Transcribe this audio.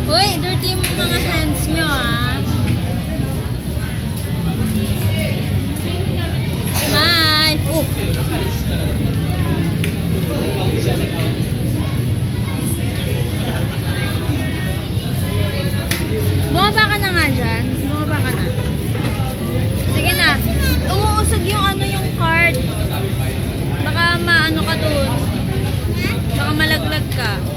Uy, dirty yung mga hands nyo, ah. Smile! Oh! Bumaba ka na nga dyan. Bumaba ka na. Sige na. Umuusog yung yung card. Baka maano ka dun. Baka malaglag ka.